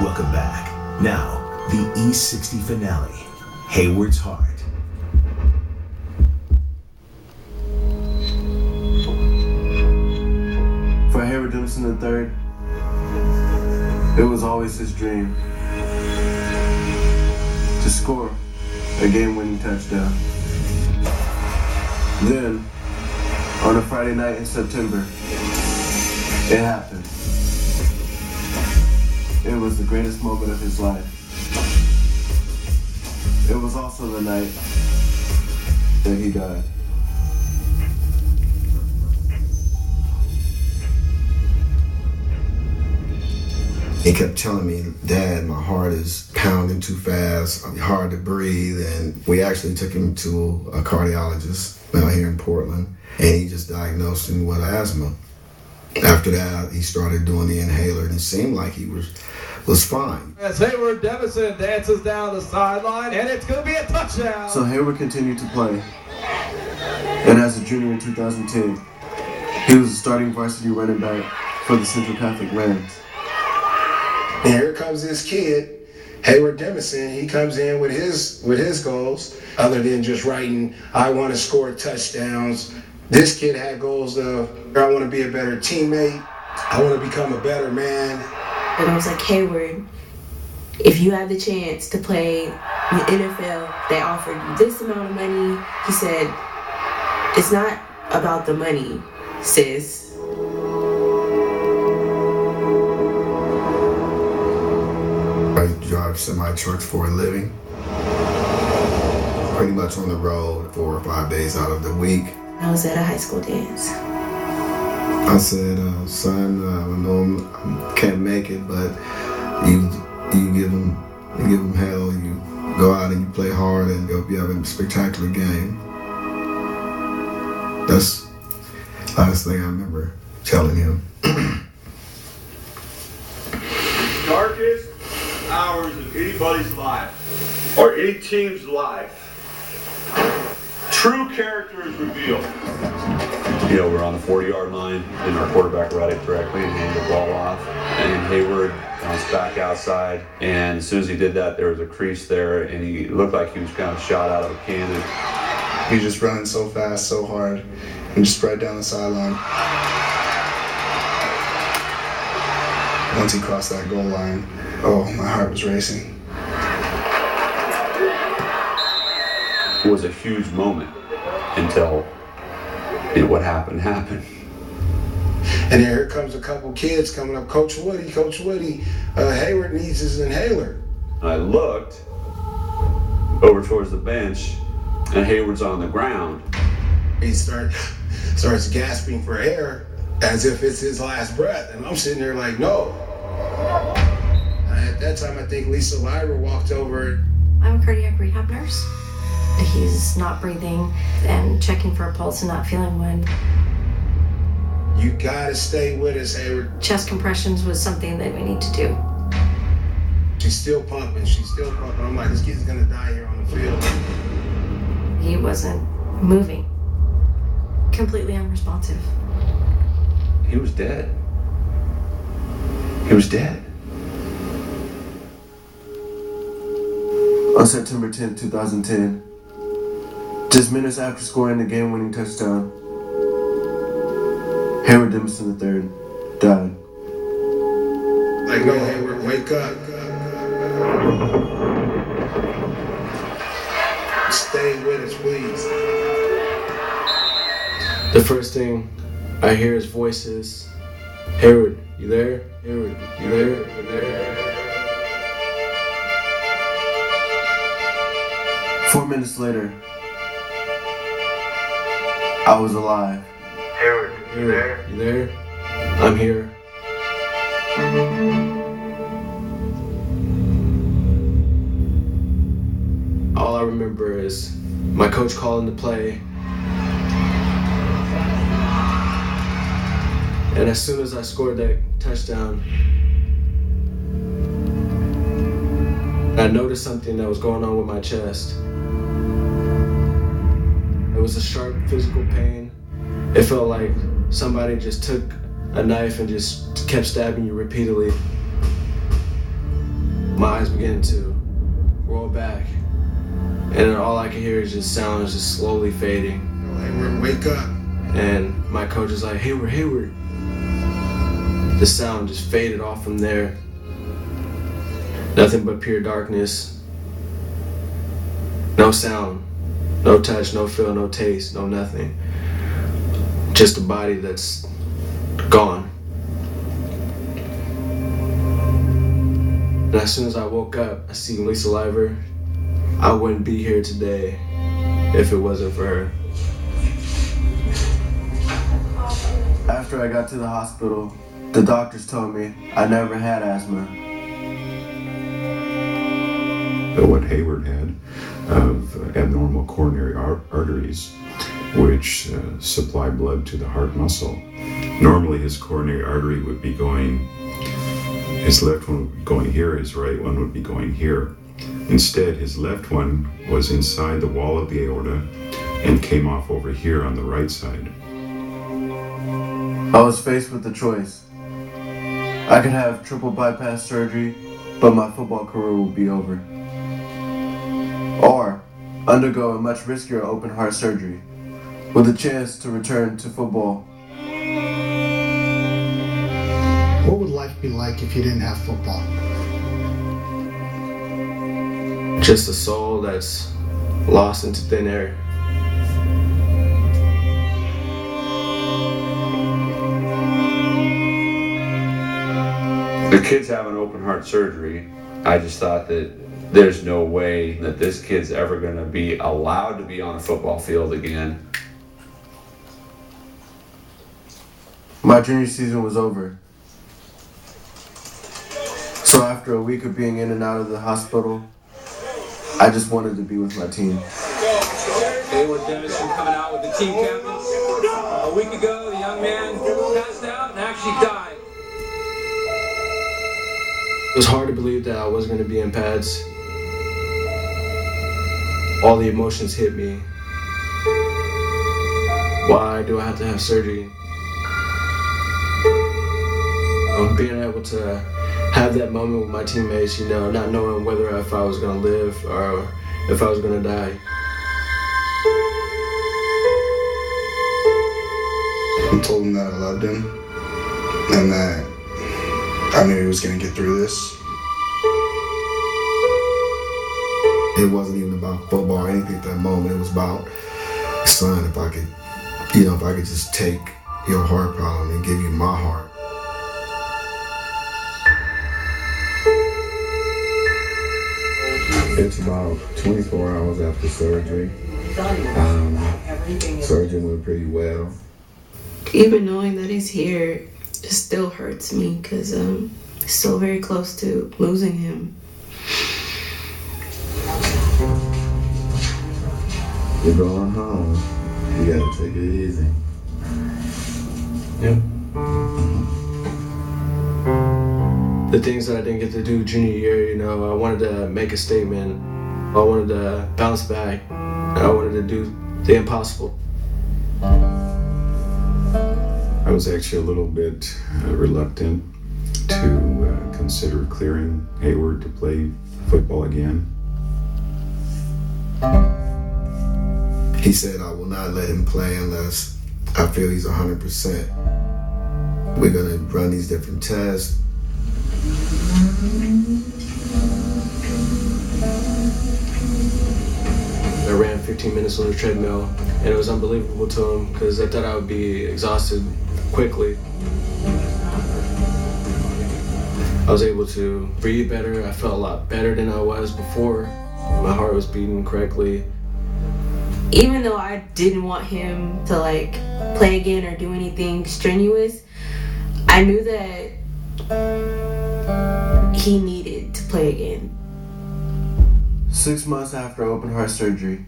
Welcome back. Now, the E60 finale, Hayward's Heart. For Hayward Demison III, it was always his dream to score a game-winning touchdown. Then, on a Friday night in September, it happened. It was the greatest moment of his life. It was also the night that he died. He kept telling me, "Dad, my heart is pounding too fast, I'm hard to breathe," and we actually took him to a cardiologist out here in Portland, and he just diagnosed him with asthma. After that, he started doing the inhaler, and it seemed like he was fine. As Hayward Demison dances down the sideline, and it's going to be a touchdown. So Hayward continued to play, and as a junior in 2010, he was a starting varsity running back for the Central Catholic Rams. And here comes this kid, Hayward Demison. He comes in with his goals, other than just writing, "I want to score touchdowns." This kid had goals of, "I want to be a better teammate. I want to become a better man." And I was like, "Hayward, if you have the chance to play in the NFL, they offered you this amount of money." He said, "It's not about the money, sis." I drive semi-trucks for a living. Pretty much on the road 4 or 5 days out of the week. I was at a high school dance. I said, "Son, I know I can't make it, but you give them hell. You go out and you play hard, and you'll be having a spectacular game." That's the last thing I remember telling him. Darkest hours of anybody's life, or any team's life, true character is revealed. You know, we're on the 40-yard line, and our quarterback read it correctly and handed the ball off. And Hayward bounced back outside, and as soon as he did that, there was a crease there, and he looked like he was kind of shot out of a cannon. He was just running so fast, so hard, and just right down the sideline. Once he crossed that goal line, oh, my heart was racing. It was a huge moment until what happened. And here comes a couple kids coming up, Coach Woody, Hayward needs his inhaler." And I looked over towards the bench, and Hayward's on the ground. He starts gasping for air as if it's his last breath. And I'm sitting there like, no. At that time, I think Lisa Lyra walked over. I'm a cardiac rehab nurse. He's not breathing and checking for a pulse and not feeling one. "You gotta stay with us, Hayward." Chest compressions was something that we need to do. She's still pumping. I'm like, this kid's gonna die here on the field. He wasn't moving. Completely unresponsive. He was dead. He was dead. On September 10, 2010, just minutes after scoring the game-winning touchdown, Hayward Demison III died. Like, no, Hayward, wake up. Stay with us, please. The first thing I hear is voices. "Hayward, you there? Hayward, you there? You there?" 4 minutes later, I was alive. Hayward, you there? You there? I'm here. All I remember is my coach calling the play. And as soon as I scored that touchdown, I noticed something that was going on with my chest. It was a sharp physical pain. It felt like somebody just took a knife and just kept stabbing you repeatedly. My eyes began to roll back, and then all I could hear is just sounds just slowly fading. Hayward, wake up. And my coach is like, Hayward. The sound just faded off from there. Nothing but pure darkness. No sound, no touch, no feel, no taste, no nothing. Just a body that's gone. And as soon as I woke up, I see Lisa Liver. I wouldn't be here today if it wasn't for her. After I got to the hospital, the doctors told me I never had asthma. What Hayward had of abnormal coronary arteries, which supply blood to the heart muscle. Normally his coronary artery would be going, his left one would be going here, his right one would be going here. Instead, his left one was inside the wall of the aorta and came off over here on the right side. I was faced with the choice. I could have triple bypass surgery, but my football career would be over. Or undergo a much riskier open heart surgery with a chance to return to football. What would life be like if you didn't have football? Just a soul that's lost into thin air. The kid's having open heart surgery. I just thought that there's no way that this kid's ever going to be allowed to be on a football field again. My junior season was over. So after a week of being in and out of the hospital, I just wanted to be with my team. Hayward Demison coming out with the team captain. A week ago, the young man passed out and actually died. It was hard to believe that I wasn't going to be in pads. All the emotions hit me. Why do I have to have surgery? Being able to have that moment with my teammates, not knowing whether if I was going to live or if I was going to die. I told him that I loved him and that I knew he was going to get through this. It wasn't even about football or anything at that moment. It was about, son, if I could just take your heart problem and give you my heart. It's about 24 hours after surgery. Surgery went pretty well. Even knowing that he's here, it still hurts me because I'm still very close to losing him. You're going home. You gotta take it easy. Yep. The things that I didn't get to do junior year, I wanted to make a statement. I wanted to bounce back. I wanted to do the impossible. I was actually a little bit reluctant to consider clearing Hayward to play football again. He said, I will not let him play unless I feel he's 100%. We're gonna run these different tests. I ran 15 minutes on the treadmill, and it was unbelievable to him because I thought I would be exhausted quickly. I was able to breathe better. I felt a lot better than I was before. My heart was beating correctly. Even though I didn't want him to play again or do anything strenuous, I knew that he needed to play again. 6 months after open heart surgery,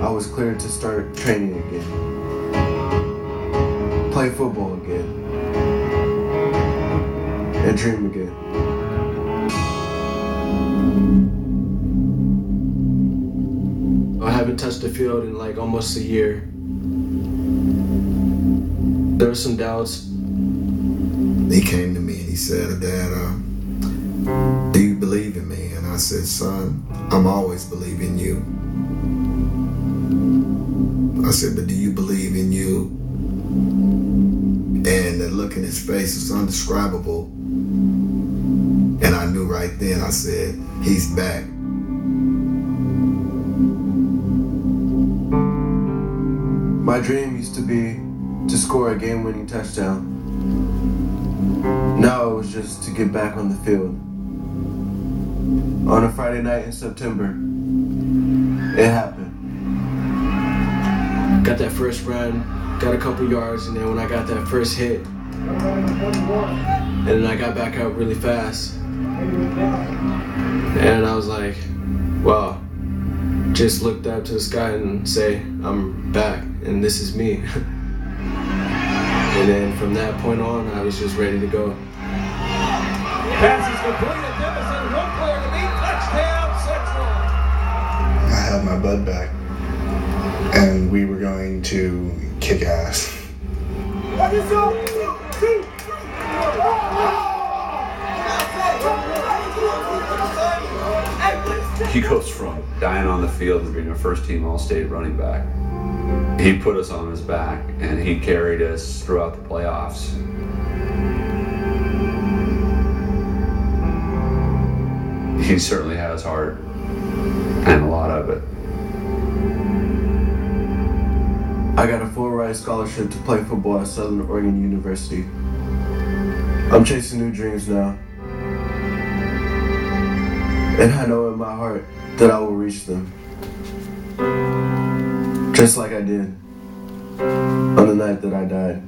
I was cleared to start training again, play football again, and dream again. I haven't touched the field in almost a year. There were some doubts. he came to me and he said, Dad, do you believe in me? And I said, son, I'm always believing you. I said, but do you believe in you? And the look in his face was indescribable. And I knew right then, I said, he's back. My dream used to be to score a game-winning touchdown. Now it was just to get back on the field. On a Friday night in September, it happened. Got that first run, got a couple yards, and then when I got that first hit, and then I got back out really fast. And I was like, wow, just looked up to the sky and say, I'm back, and this is me. And then from that point on, I was just ready to go. Pass is completed. Demison, one player to beat. Touchdown, Central. I had my bud back, and we were going to kick ass. He goes from dying on the field to being a first-team All-State running back. He put us on his back, and he carried us throughout the playoffs. He certainly has heart, and a lot of it. I got a full ride scholarship to play football at Southern Oregon University. I'm chasing new dreams now. And I know in my heart that I will reach them. Just like I did on the night that I died.